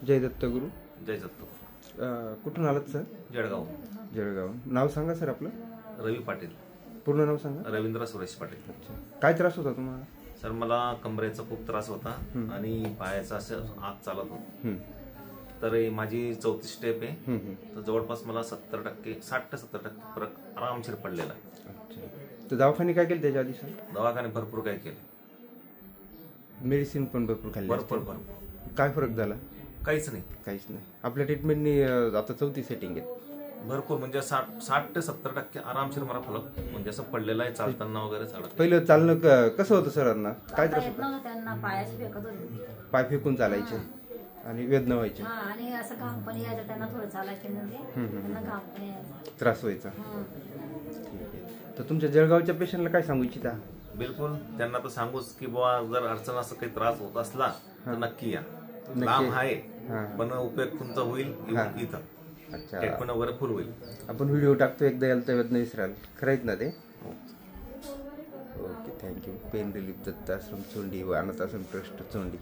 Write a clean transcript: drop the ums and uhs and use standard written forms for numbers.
जय दत्तगुरु. जय दत्त. कुठून आलात सर? जळगाव. जळगाव. नाव सांगा सर आपलं. रवी पाटील. पूर्ण नाव सांगा. रवींद्र सुरेश पाटील. अच्छा. काय त्रास होता तुम्हाला? सर मला कमरेचा खूप त्रास होता आणि पायाचा असं आग चालत होता. तर माझी 34 स्टेप आहे. तर जवळपास मला 70% 60 ते 70% फरक आरामशीर पडलेला आहे. अच्छा. तर दवाखाने काय केले त्याच्या आधी सर? दवाखाने भरपूर काय केले. मेडिसिन पण भरपूर खाल्ली? भरपूर. काय फरक झाला? काहीच नाही. काहीच नाही. आपल्या ट्रीटमेंटनी आता 4थी सेटिंग आहे. भरपूर म्हणजे 60 ते 70% आरामशीर मला फरक म्हणजे असं पडलेला आहे चालताना वगैरे चालत. पहिलं चालणं कसं होतं सरांना? काय त्रास होता? त्यांना पायाशी फेकत होते. पाय फेकून चालायचे आणि वेदना व्हायची. आणि असं घाम पण यायचं त्यांना. थोडं चालायचे म्हणजे त्यांना घाम पण यायचा, त्रास व्हायचा. ठीक आहे. तर तुमच्या जळगावच्या पेशंटला काय सांगू इच्छिता? बिलकुल त्यांना तर सांगूच की बाबा जर अडचण असं काही त्रास होत असला तर नक्की या. लांब आहे पण उपयोग तुमचा होईल इथं. अच्छा. ट्रीटमेंट वगैरे फुल होईल. आपण व्हिडिओ टाकतो, एकदा यायला तर वेदना विसराल. खरंच ना ते? Okay. Thank you. Pain relief Datta Ashram Chondi व अनाथ आश्रम ट्रस्ट चोंडी.